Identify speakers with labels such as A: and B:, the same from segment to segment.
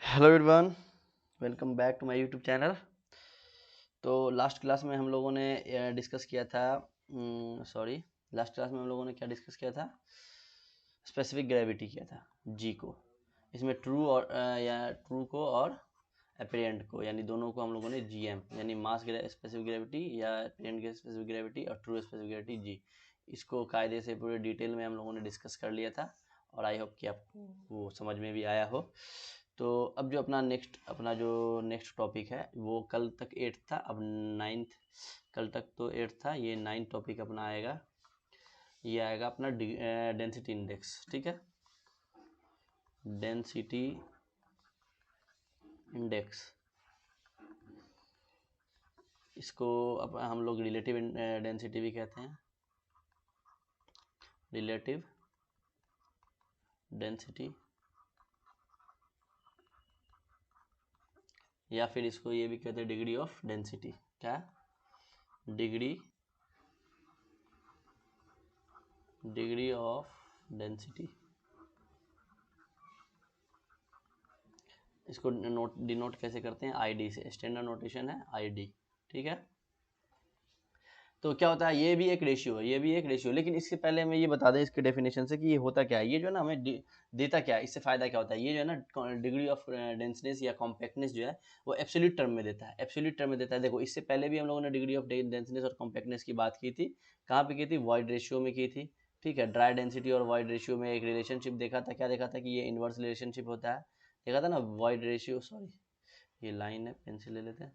A: Hello everyone, welcome back to my YouTube channel. तो last class में हम लोगों ने डिस्कस किया था लास्ट क्लास में हम लोगों ने क्या डिस्कस किया था? स्पेसिफिक ग्रेविटी किया था, जी को। इसमें ट्रू और या ट्रू को और एपरेंट को, यानी दोनों को हम लोगों ने जीएम यानी मास स्पेसिफिक ग्रेविटी या एपरेंट स्पेसिफिक ग्रेविटी और ट्रू स्पेसिफिक ग्रेविटी जी, इसको कायदे से पूरे डिटेल में हम लोगों ने डिस्कस कर लिया था और आई होप कि आपको वो समझ में भी आया हो। तो अब जो अपना जो नेक्स्ट टॉपिक है वो कल तक 8th था, अब 9th। कल तक तो 8th था, ये 9th टॉपिक अपना आएगा। ये आएगा अपना डेंसिटी इंडेक्स, ठीक है। डेंसिटी इंडेक्स, इसको अब हम लोग रिलेटिव डेंसिटी भी कहते हैं, रिलेटिव डेंसिटी, या फिर इसको ये भी कहते हैं डिग्री ऑफ डेंसिटी। क्या? Degree of density. इसको डिनोट कैसे करते हैं? आईडी से। स्टैंडर्ड नोटेशन है आईडी, ठीक है। तो क्या होता है, ये भी एक रेशियो है, ये भी एक रेशियो। लेकिन इसके पहले मैं ये बता दें इसके डेफिनेशन से कि ये होता क्या है। ये जो है ना हमें देता क्या है, इससे फायदा क्या होता है। ये जो है ना डिग्री ऑफ डेंसनेस या कॉम्पैक्टनेस जो है वो एब्सोल्यूट टर्म में देता है, एब्सोल्यूट टर्म में देता है। देखो, इससे पहले भी हम लोगों ने डिग्री ऑफ डेंसनेस और कॉम्पैक्टनेस की बात की थी। कहाँ पे की थी? वॉइड रेशियो में की थी, ठीक है। ड्राई डेंसिटी और वॉइड रेशियो में एक रिलेशनशिप देखा था। क्या देखा था? कि ये इनवर्स रिलेशनशिप होता है, देखा था ना। वॉइड रेशियो, सॉरी ये लाइन है, पेंसिल ले लेते हैं।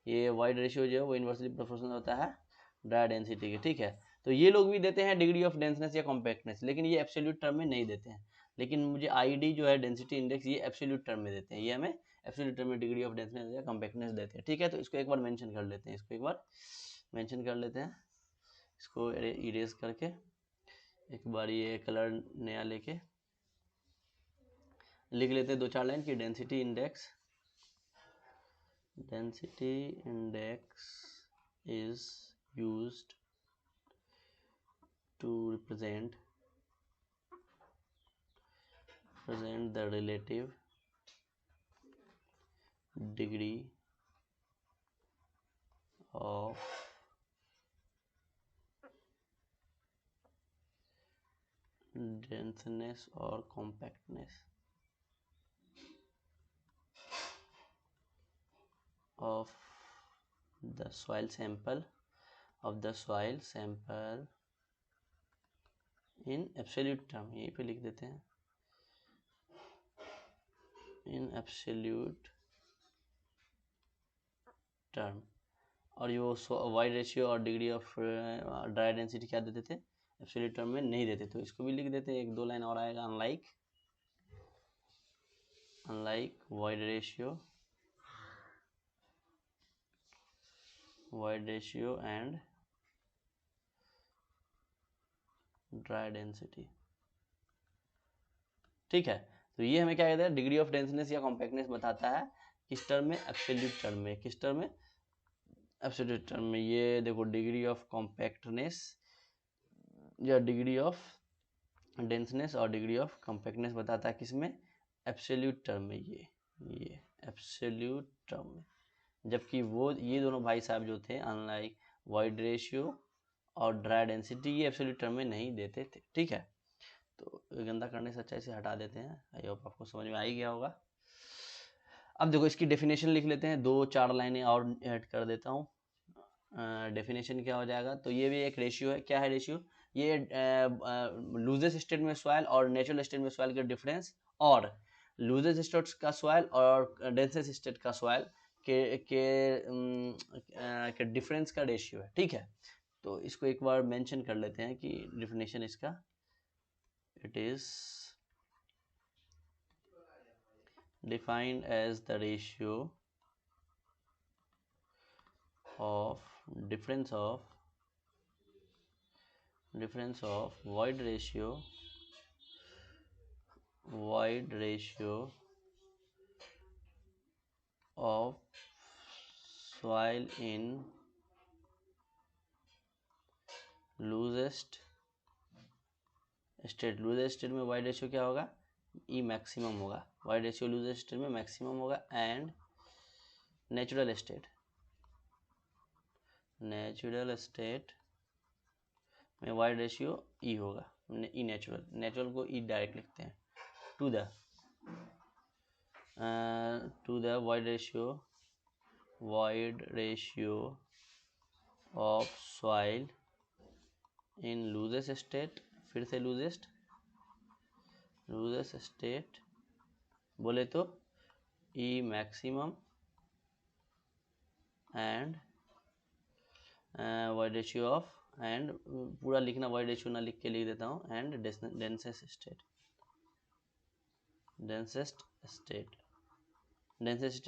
A: ये वाइड रेशियो जो है वो इन्वर्सली प्रोपोर्शनल होता है ड्राई डेंसिटी के, ठीक है। तो ये लोग भी देते हैं डिग्री ऑफ डेंसनेस या कॉम्पैक्टनेस, लेकिन ये एब्सोल्यूट टर्म में नहीं देते हैं। लेकिन मुझे आईडी जो है डेंसिटी इंडेक्स, ये एब्सोल्यूट टर्म में देते हैं। ये हमें एब्सोल्यूट टर्म में डिग्री ऑफ डेंसनेस या कॉम्पैक्टनेस देते हैं, ठीक है। तो इसको एक बार मेंशन कर लेते हैं, इसको एक बार मेंशन कर लेते हैं। इसको इरेज करके एक बार ये कलर नया लेके लिख लेते हैं दो चार लाइन की density index is used to represent the relative degree of denseness or compactness of the soil sample in absolute term। यहीं पे लिख देते हैं in absolute term। और ये वाइड रेशियो और डिग्री ऑफ ड्राई डेंसिटी क्या देते थे? एब्सोल्यूट टर्म में नहीं देते। तो इसको भी लिख देते हैं, एक दो लाइन और आएगा। Unlike void ratio and dry density, ठीक है। तो ये हमें क्या कहते हैं? डिग्री ऑफ डेंसनेस या कॉम्पैक्टनेस बताता है किस टर्म में? एब्सोल्यूट टर्म में। किस टर्म में? एब्सोल्यूट टर्म में। ये देखो, डिग्री ऑफ कॉम्पैक्टनेस या डिग्री ऑफ डेंसनेस और डिग्री ऑफ कॉम्पैक्टनेस बताता है किसमें? एब्सोल्यूट टर्म में। ये एब्सोल्यूट टर्म में। जबकि वो ये दोनों भाई साहब जो थे, अनलाइक वाइड रेशियो और ड्राई डेंसिटी, ये एब्सोल्यूट टर्म में नहीं देते थे, ठीक है। तो गंदा करने से अच्छा इसे हटा देते हैं। आई होप आपको समझ में आ ही गया होगा। अब देखो, इसकी डेफिनेशन लिख लेते हैं, दो चार लाइनें और ऐड कर देता हूँ। डेफिनेशन क्या हो जाएगा? तो ये भी एक रेशियो है। क्या है रेशियो? ये लूजेस्ट स्टेट में सॉइल और नेचुरल स्टेट में सॉइल का डिफरेंस, और लूजेस्ट स्टेट का सॉइल और डेंसेस्ट स्टेट का सॉइल के डिफरेंस का रेशियो है, ठीक है। तो इसको एक बार मेंशन कर लेते हैं कि डेफिनेशन इसका, it is defined as the ratio of difference of void ratio of soil in loosest state में void ratio क्या होगा? ई मैक्सिमम होगा, वाई रेशियो लूजेस्ट स्टेट में मैक्सिमम होगा, एंड नेचुरल स्टेट में वाई रेशियो ई होगा, e natural को e direct लिखते हैं, to the void ratio of soil in loosest state, फिर से लूजेस्ट स्टेट बोले तो e maximum and void ratio of, and पूरा लिखना वाइड रेशियो ना लिख के लिख देता हूँ, एंड डेंसेस्ट स्टेट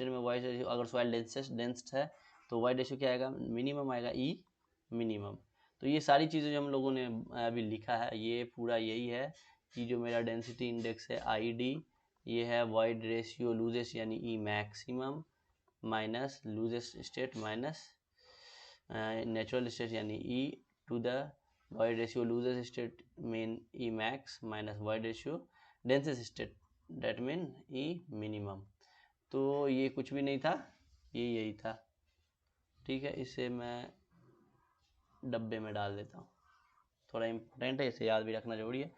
A: में वाइड रेशियो, अगर सॉइल डेंस्ड है तो वाइड रेशियो क्या आएगा, मिनिमम आएगा, ई मिनिमम। तो ये सारी चीज़ें जो हम लोगों ने अभी लिखा है ये पूरा यही है कि जो मेरा डेंसिटी इंडेक्स है ID, ये है वाइड रेशियो लूजेस्ट यानी E maximum minus loosest state minus natural state यानी E, to the void ratio loosest state mean E max minus void ratio densest state that mean E minimum. तो ये कुछ भी नहीं था, ये यही था, ठीक है। इसे मैं डब्बे में डाल देता हूँ, थोड़ा इम्पोर्टेंट है, इसे याद भी रखना जरूरी है।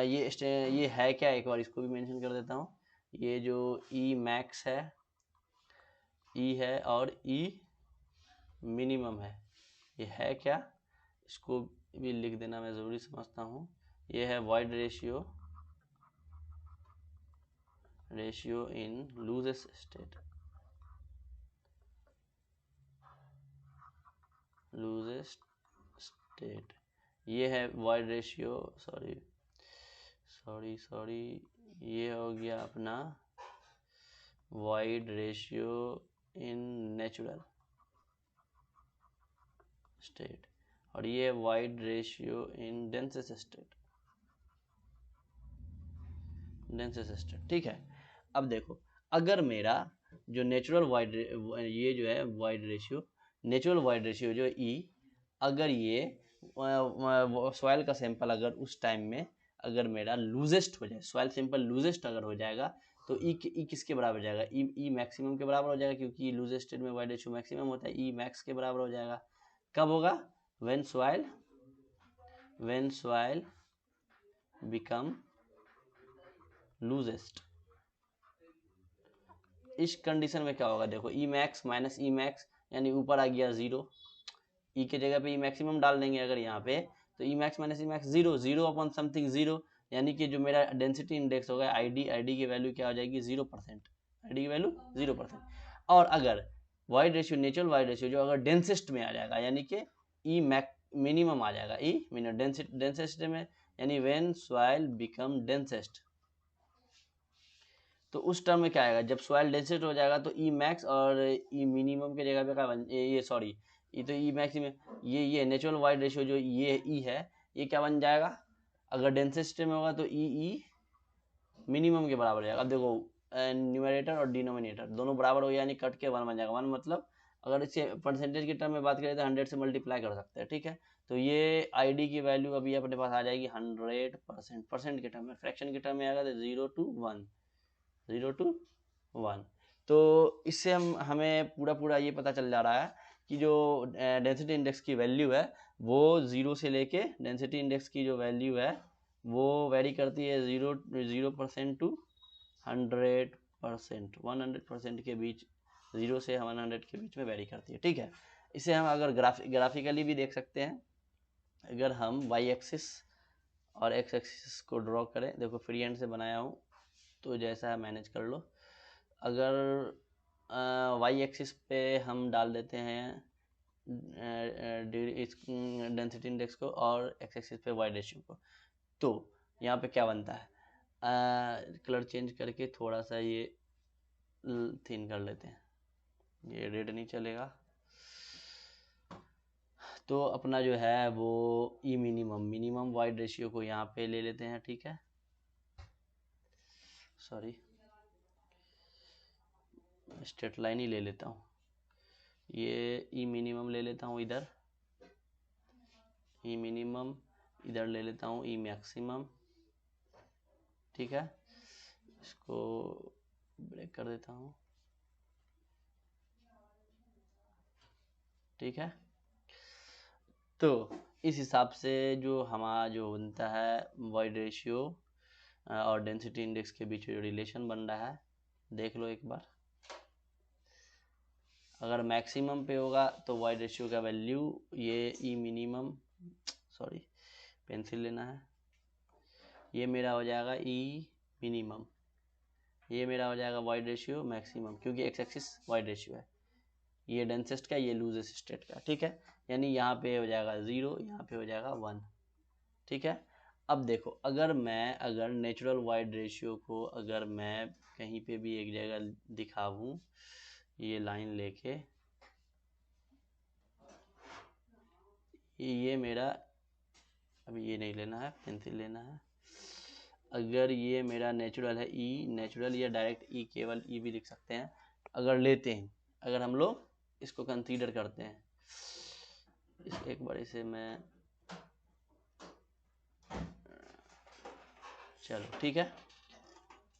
A: ये है क्या, एक बार इसको भी मेंशन कर देता हूँ। ये जो ई मैक्स है, ई है और ई मिनिमम है, ये है क्या, इसको भी लिख देना मैं ज़रूरी समझता हूँ। ये है void ratio in loosest state, ये है वाइड रेशियो, सॉरी ये हो गया अपना void ratio in natural state, और ये void ratio in densest state, ठीक है। अब देखो, अगर मेरा जो नेचुरल वाइड, ये जो है void ratio, natural void ratio जो ई, अगर ये सॉइल का सैंपल अगर उस टाइम में अगर मेरा लूजेस्ट हो जाए, सॉइल सैंपल लूजेस्ट अगर हो जाएगा तो ई किसके बराबर हो जाएगा, ई मैक्सिमम के बराबर हो जाएगा, क्योंकि लूजेस्ट स्टेट में वाइड रेशियो मैक्सिमम होता है, ई मैक्स के बराबर हो जाएगा। कब होगा, व्हेन सॉइल बिकम लूजेस्ट। इस कंडीशन में क्या होगा, देखो ई मैक्स माइनस ई मैक्स यानी ऊपर आ गया 0, ई के जगह पे ई मैक्सिमम डाल देंगे अगर यहाँ पे, तो ई max minus E max 0 upon something 0, यानी कि जो मेरा डेंसिटी इंडेक्स होगा ID की वैल्यू क्या हो जाएगी 0%, ID की वैल्यू 0%। और अगर void ratio, natural void ratio जो अगर डेंसेस्ट में आ जाएगा, यानी कि ई मिनिमम आ जाएगा, ई मिनिमम डेंसेस्ट में, यानी व्हेन सॉइल बिकम डेंसेस्ट, तो उस टर्म में क्या आएगा, जब सॉइल डेंसेस्ट हो जाएगा तो ई मैक्स और ई मिनिमम के जगह पे क्या बन, ये सॉरी, ये तो ई मैक्स में, ये नेचुरल वाइड रेशियो जो ये ई है, ये क्या बन जाएगा, अगर डेंसेस्ट में होगा तो ई मिनिमम के बराबर हो जाएगा। अब देखो न्यूमरेटर और डिनोमिनेटर दोनों बराबर हो, यानी कट के 1 बन जाएगा। 1 मतलब अगर इसे परसेंटेज के टर्म में बात करें तो 100 से मल्टीप्लाई कर सकते हैं, ठीक है। तो ये ID की वैल्यू अभी अपने पास आ जाएगी 100%, परसेंट के टर्म में, फ्रैक्शन के टर्म में आएगा तो 0 to 1। तो इससे हमें पूरा ये पता चल जा रहा है कि जो डेंसिटी इंडेक्स की वैल्यू है वो 0 से लेके, डेंसिटी इंडेक्स की जो वैल्यू है वो वेरी करती है 0% टू 100%, 100% के बीच, 0 से 100 के बीच में वेरी करती है, ठीक है। इसे हम अगर ग्राफिकली भी देख सकते हैं, अगर हम वाई एक्सिस और एक्स एक्सिस को ड्रॉ करें, देखो फ्री हैंड से बनाया हूँ तो जैसा है मैनेज कर लो। अगर वाई एक्सिस पे हम डाल देते हैं डेंसिटी इंडेक्स को और एक्स एक्सिस पे वाई रेशियो को, तो यहाँ पे क्या बनता है, कलर चेंज करके थोड़ा सा ये थिन कर लेते हैं, ये रेड नहीं चलेगा, तो अपना जो है वो ई मिनिमम वाइड रेशियो को यहाँ पे ले लेते हैं, ठीक है। सॉरी, स्ट्रेट लाइन ही ले लेता हूँ, ये ई मिनिमम ले लेता हूँ इधर, ई मिनिमम इधर ले लेता हूँ ई मैक्सिमम, ठीक है। इसको ब्रेक कर देता हूँ, ठीक है। तो इस हिसाब से जो हमारा जो बनता है वॉइड रेशियो और डेंसिटी इंडेक्स के बीच जो रिलेशन बन रहा है, देख लो एक बार। अगर मैक्सिमम पे होगा तो वॉइड रेशियो का वैल्यू ये ई मिनिमम, सॉरी पेंसिल लेना है, ये मेरा हो जाएगा ई मिनिमम, ये मेरा हो जाएगा वॉइड रेशियो मैक्सिमम, क्योंकि एक्स एक्सिस वॉइड रेशियो है, ये डेंसेस्ट का, ये लूजेस्ट स्टेट का, ठीक है। यानी यहाँ पे हो जाएगा 0, यहाँ पे हो जाएगा 1, ठीक है। अब देखो, अगर नेचुरल वाइड रेशियो को अगर मैं कहीं पे भी एक जगह दिखाऊं, ये लाइन लेके, ये मेरा, अभी ये नहीं लेना है, पेंसिल लेना है। अगर ये मेरा नेचुरल है ई, नेचुरल या डायरेक्ट ई, केवल ई भी लिख सकते हैं, अगर लेते हैं, अगर हम लोग इसको कंसीडर करते हैं, एक बार इसे मैं, चलो ठीक है,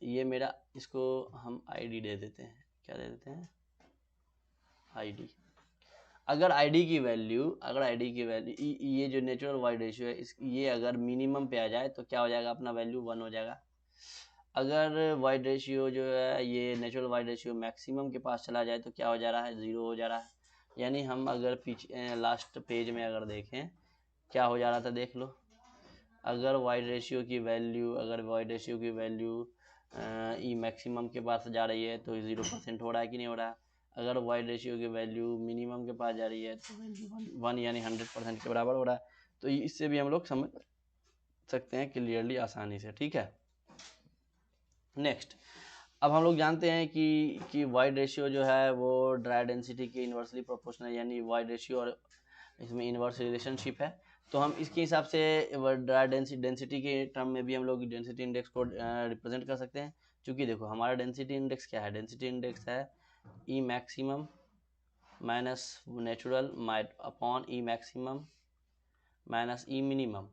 A: ये मेरा, इसको हम आईडी दे देते हैं, क्या दे देते हैं, आईडी। अगर आईडी की वैल्यू, ये जो नेचुरल वाइड रेशियो है, ये अगर मिनिमम पे आ जाए तो क्या हो जाएगा, अपना वैल्यू 1 हो जाएगा। अगर वाइड रेशियो जो है, ये नेचुरल वाइड रेशियो मैक्सिमम के पास चला जाए तो क्या हो जा रहा है, 0 हो जा रहा है। यानी हम अगर पीछे लास्ट पेज में अगर देखें, क्या हो जा रहा था, देख लो। अगर वाइड रेशियो की वैल्यू ई मैक्सिमम के पास जा रही है तो 0% हो रहा है कि नहीं हो रहा है। अगर वाइड रेशियो की वैल्यू मिनिमम के पास जा रही है तो वैल्यू 1 यानी 100% के बराबर हो रहा है। तो इससे भी हम लोग समझ सकते हैं क्लियरली, आसानी से, ठीक है। नेक्स्ट, अब हम लोग जानते हैं कि वाइड रेशियो जो है वो ड्राई डेंसिटी के इन्वर्सली प्रोपोर्शनल, यानी वाइड रेशियो और इसमें इन्वर्स रिलेशनशिप है। तो हम इसके हिसाब से ड्राई डेंसिटी के टर्म में भी हम लोग डेंसिटी इंडेक्स को रिप्रेजेंट कर सकते हैं। क्योंकि देखो, हमारा डेंसिटी इंडेक्स क्या है, डेंसिटी इंडेक्स है E maximum minus natural upon E maximum minus E minimum.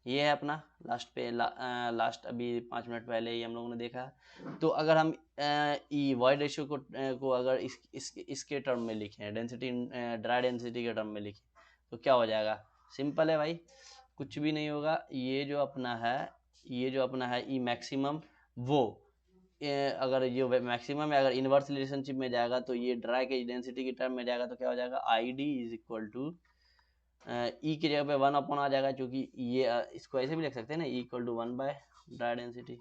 A: ये है अपना लास्ट अभी 5 मिनट पहले ही हम लोगों ने देखा। तो अगर हम ई वाइड रेशियो को अगर इसके टर्म में लिखें, डेंसिटी ड्राई डेंसिटी के टर्म में लिखें, तो क्या हो जाएगा, सिंपल है भाई, कुछ भी नहीं होगा। ये जो अपना है ई मैक्सिमम, वो अगर ये मैक्सिमम है, अगर इनवर्स रिलेशनशिप में जाएगा तो ये ड्राई के डेंसिटी की टर्म में जाएगा, तो क्या हो जाएगा, I D is equal to E की जगह पे 1 अपॉन आ जाएगा, क्योंकि ये इसको ऐसे भी लिख सकते हैं ना, equal to 1 by dry density.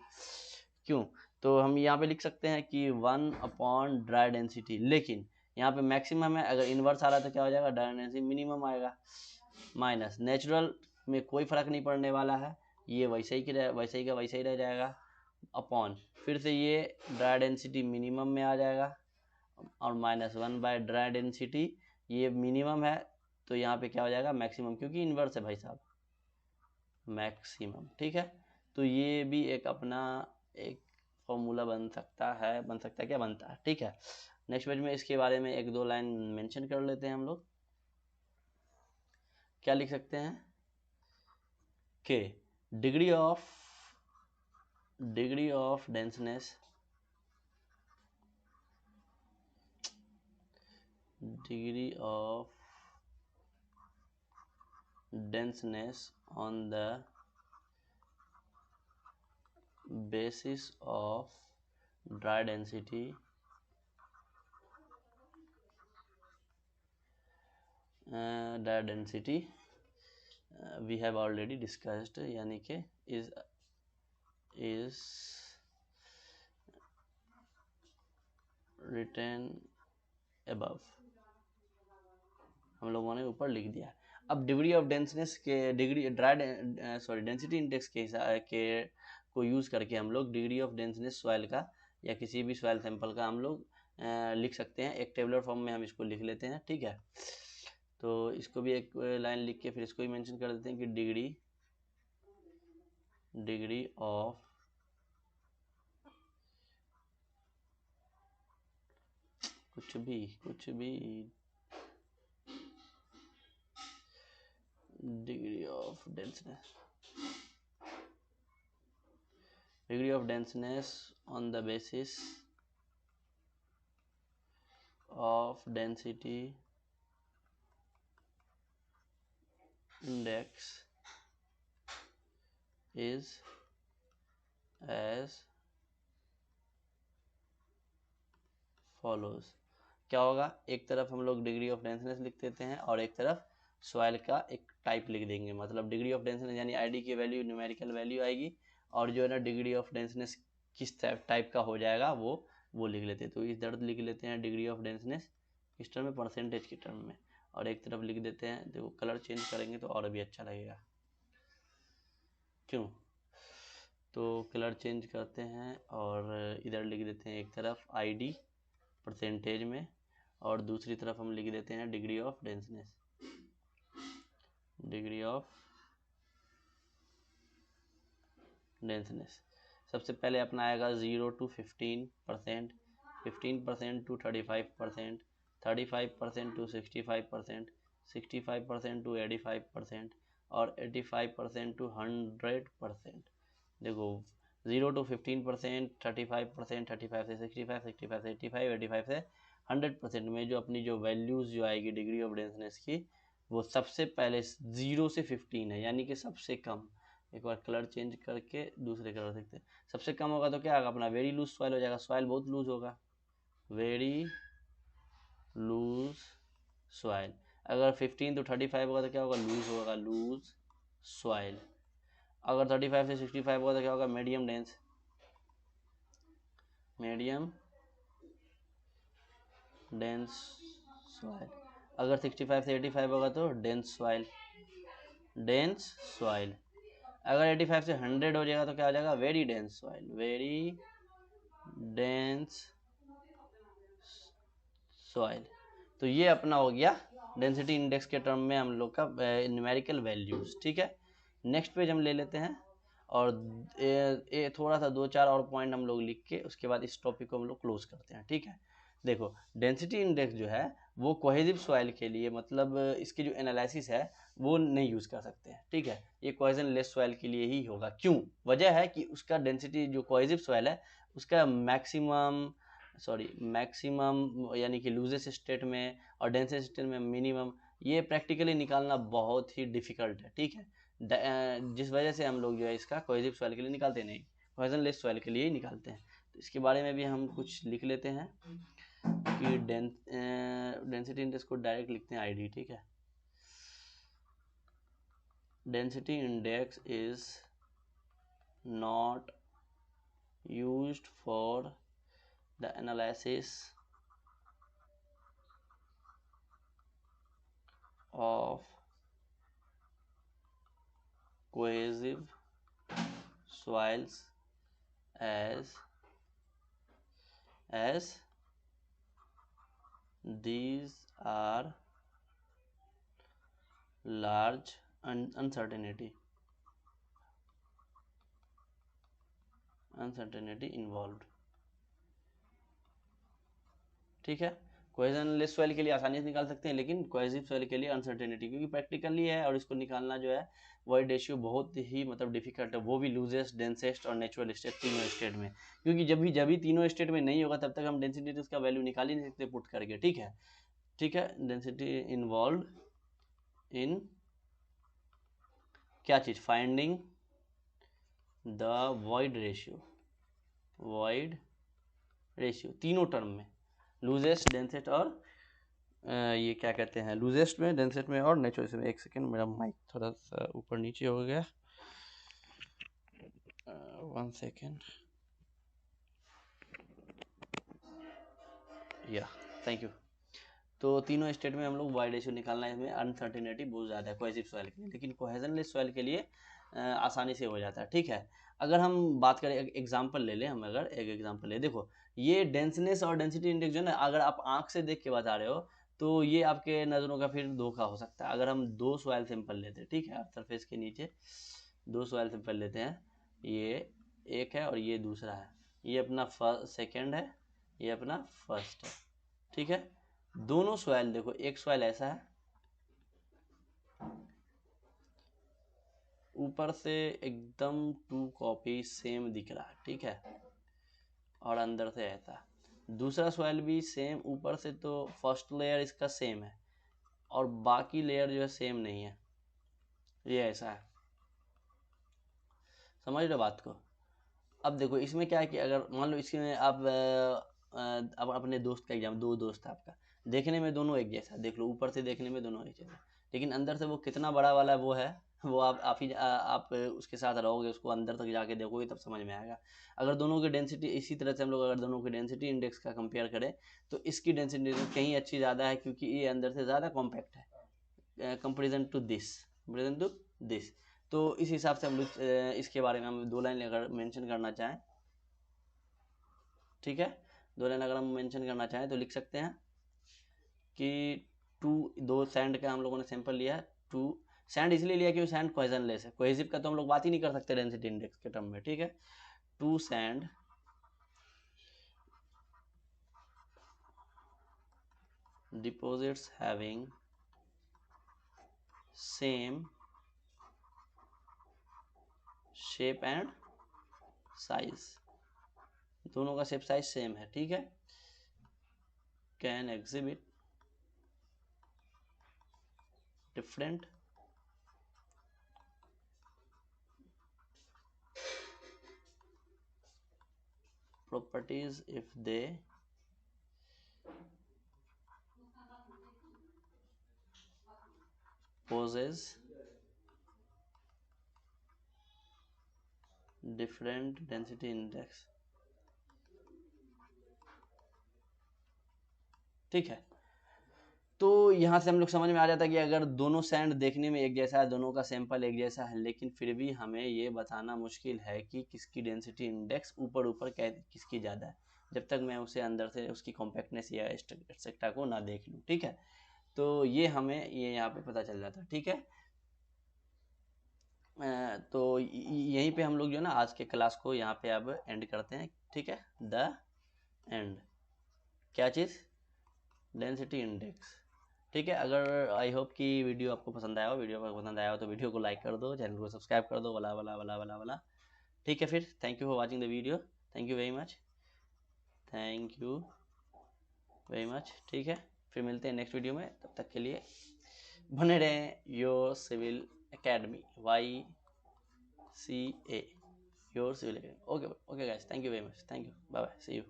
A: क्यों, तो हम यहाँ पे लिख सकते हैं कि 1 अपॉन ड्राई डेंसिटी, लेकिन यहाँ पे मैक्सिमम है, अगर इन्वर्स आ रहा है तो क्या हो जाएगा, ड्राई डेंसिटी मिनिमम आएगा, माइनस नेचुरल में कोई फर्क नहीं पड़ने वाला है, ये वैसे ही रह जाएगा, अपॉन फिर से ये ड्राई डेंसिटी मिनिमम में आ जाएगा, और माइनस 1 बाय ड्राई डेंसिटी, ये मिनिमम है तो यहाँ पे क्या हो जाएगा, मैक्सिमम, क्योंकि इन्वर्स है भाई साहब, मैक्सिमम, ठीक है। तो ये भी एक अपना एक फॉर्मूला बन सकता है क्या बनता है, ठीक है। नेक्स्ट पेज में इसके बारे में 1-2 लाइन मेंशन कर लेते हैं हम लोग। क्या लिख सकते हैं कि degree of denseness on the basis of dry density we have already discussed, यानी कि is written above, हम लोगों ने ऊपर लिख दिया। अब डिग्री ऑफ डेंसनेस के डेंसिटी इंडेक्स के को यूज़ करके हम लोग डिग्री ऑफ डेंसनेस सॉइल का या किसी भी सॉइल सैंपल का हम लोग लिख सकते हैं। एक टेबुलर फॉर्म में हम इसको लिख लेते हैं, ठीक है। तो इसको भी एक लाइन लिख के फिर इसको भी मेंशन कर देते हैं कि डिग्री ऑफ कुछ भी degree of denseness degree of denseness on the basis of density index is as follows। क्या होगा, एक तरफ हम लोग डिग्री ऑफ डेंसनेस लिख देते हैं और एक तरफ सॉइल का एक टाइप लिख देंगे। मतलब डिग्री ऑफ डेंसनेस यानी आईडी की वैल्यू न्यूमेरिकल वैल्यू आएगी, और जो है ना डिग्री ऑफ डेंसनेस किस टाइप का हो जाएगा वो लिख लेते हैं। तो इस दर्द लिख लेते हैं डिग्री ऑफ डेंसनेस किस टर्म में, परसेंटेज के टर्म में, और एक तरफ लिख देते हैं, देखो कलर चेंज करेंगे तो और भी अच्छा लगेगा। क्यों, तो कलर चेंज करते हैं और इधर लिख देते हैं एक तरफ आईडी परसेंटेज में, और दूसरी तरफ हम लिख देते हैं डिग्री ऑफ डेंसनेस, डिग्री ऑफ डेंसनेस। सबसे पहले अपना आएगा 0 to 15%, 15% to 35%, 35% to 65%, 65% to 85%, और 85% to 100%। देखो 0 to 15%, 35%, 35 से 65, 65 से 85, 85 से 100% में जो अपनी जो वैल्यूज़ जो आएगी डिग्री ऑफ डेंसनेस की, वो सबसे पहले 0 से 15 है, यानी कि सबसे कम। एक बार कलर चेंज करके दूसरे कलर देखते हैं। सबसे कम होगा तो क्या होगा, अपना वेरी लूज सॉइल हो जाएगा, सॉइल बहुत लूज होगा, वेरी लूज सॉइल। अगर 15 to 35 होगा तो क्या होगा, लूज होगा, लूज सॉइल। अगर 35 से 65 होगा तो क्या होगा, medium dense, medium dense soil. अगर 65 से 85 होगा तो डेंस सॉइल, डेंस सॉइल। अगर 85 से 100 हो जाएगा तो क्या हो जाएगा, very dense soil, very dense soil. तो ये अपना हो गया डेंसिटी इंडेक्स के टर्म में हम लोग का न्यूमेरिकल वैल्यूज। ठीक है, नेक्स्ट पेज हम ले लेते हैं, और थोड़ा सा 2-4 और पॉइंट हम लोग लिख के उसके बाद इस टॉपिक को हम लोग क्लोज करते हैं। ठीक है, देखो डेंसिटी इंडेक्स जो है वो कोहेसिव सॉइल के लिए, मतलब इसकी जो एनालिसिस है वो नहीं यूज़ कर सकते हैं। ठीक है, ये कोहेजन लेस सॉइल के लिए ही होगा। क्यों, वजह है कि उसका डेंसिटी जो कोहेसिव सॉइल है उसका मैक्सिमम यानी कि लूजेस्ट स्टेट में और डेंसेस्ट स्टेट में मिनिमम, ये प्रैक्टिकली निकालना बहुत ही डिफिकल्ट है। ठीक है, जिस वजह से हम लोग जो है इसका कोहेसिव सॉइल के लिए निकालते नहीं, कोहेजन लेस सॉइल के लिए ही निकालते हैं। तो इसके बारे में भी हम कुछ लिख लेते हैं कि डेंसिटी इंडेक्स को डायरेक्ट लिखते हैं आईडी। ठीक है, density index is not used for the analysis of cohesive soils as these are large uncertainty involved। ठीक है, कोहेजन लेस सॉइल के लिए आसानी से निकाल सकते हैं, लेकिन कोहेसिव सॉइल के लिए अनसर्टेनिटी, क्योंकि प्रैक्टिकली है और इसको निकालना जो है वॉइड रेशियो बहुत ही मतलब डिफिकल्ट है, वो भी लूजेस्ट, डेंसेस्ट और नेचुरल स्टेट, तीनों स्टेट में। क्योंकि जब भी तीनों स्टेट में नहीं होगा तब तक हम डेंसिटी उसका वैल्यू निकाल ही नहीं सकते पुट करके। ठीक है, ठीक है, डेंसिटी इन्वॉल्व इन क्या चीज, फाइंडिंग द वॉइड रेशियो तीनों टर्म में, लूजेस्ट, डेंसेस्ट और ये क्या कहते हैं, लूजेस्ट में, डेंसेस्ट में और नेचुरल में। एक सेकेंड, मेरा माइक थोड़ा सा ऊपर नीचे हो गया, 1 सेकेंड, या थैंक यू। तो तीनों स्टेट में हम लोग वॉइड रेशियो निकालना है, इसमें अनसर्टेनिटी बहुत ज़्यादा है कोहेसिव सॉइल के लिए, लेकिन कोहेजनलेस सॉइल के लिए आसानी से हो जाता है। ठीक है, अगर हम बात करें, एग्जांपल ले लें, हम अगर एक एग्जांपल ले, देखो ये डेंसनेस और डेंसिटी इंडेक्स जो है ना, अगर आप आंख से देख के बता रहे हो तो ये आपके नज़रों का फिर धोखा हो सकता है। अगर हम 2 सॉइल सैंपल लेते हैं, ठीक है, सरफेस के नीचे 2 सॉइल सैंपल लेते हैं, ये एक है और ये दूसरा है, ये अपना सेकेंड है, ये अपना फर्स्ट है। ठीक है, दोनों सॉइल देखो, एक सॉइल ऐसा है, ऊपर से एकदम 2 कॉपी सेम दिख रहा है, ठीक है, और अंदर से ऐसा। दूसरा सॉइल भी सेम, ऊपर से तो फर्स्ट लेयर इसका सेम है और बाकी लेयर जो है सेम नहीं है, ये ऐसा है। समझ लो बात को। अब देखो इसमें क्या है कि अगर मान लो इसमें आप अब अपने दोस्त का एग्जाम, 2 दोस्त है आपका, देखने में दोनों एक जैसा, देख लो ऊपर से देखने में दोनों एक जैसा, लेकिन अंदर से वो कितना बड़ा वाला वो है, वो आप उसके साथ रहोगे, उसको अंदर तक जाके देखोगे तब समझ में आएगा। अगर दोनों की डेंसिटी इसी तरह से हम लोग अगर दोनों की डेंसिटी इंडेक्स का कंपेयर करें तो इसकी डेंसिटी कहीं अच्छी ज़्यादा है, क्योंकि ये अंदर से ज़्यादा कॉम्पैक्ट है कंपेरिजन टू दिस। तो इस हिसाब से हम लोग इसके बारे में हम 2 लाइन अगर मेंशन करना चाहें, ठीक है, 2 लाइन अगर हम मेंशन करना चाहें तो लिख सकते हैं कि 2 सैंड का हम लोगों ने सैंपल लिया है। 2 सैंड इसलिए लिया क्योंकि सैंड कोहेजनलेस है, कोहेसिव का तो हम लोग बात ही नहीं कर सकते डेंसिटी इंडेक्स के टर्म में, ठीक है। 2 sand deposits having same shape and size, दोनों का शेप साइज सेम है, ठीक है, can exhibit different properties if they possess different density index, ठीक है। तो यहाँ से हम लोग समझ में आ जाता है कि अगर दोनों सैंड देखने में एक जैसा है, दोनों का सैंपल एक जैसा है, लेकिन फिर भी हमें ये बताना मुश्किल है कि किसकी डेंसिटी इंडेक्स ऊपर किसकी ज़्यादा है, जब तक मैं उसे अंदर से उसकी कॉम्पैक्टनेस या एक्सेट्रा को ना देख लूँ, ठीक है। तो ये हमें ये यहाँ पे पता चल जाता है, ठीक है। तो यहीं पे हम लोग जो है ना आज के क्लास को यहाँ पे अब एंड करते हैं, ठीक है। द एंड क्या चीज़, डेंसिटी इंडेक्स, ठीक है। अगर आई होप कि वीडियो आपको पसंद आया हो, वीडियो अगर पसंद आया हो तो वीडियो को लाइक कर दो, चैनल को सब्सक्राइब कर दो, वाला वाला वाला वाला वाला, ठीक है। फिर thank you for watching the video, thank you very much, thank you very much, ठीक है। फिर मिलते हैं नेक्स्ट वीडियो में, तब तक के लिए बने रहें your civil academy, YCA, your civil academy. Okay okay guys, thank you very much, thank you, bye bye, see you.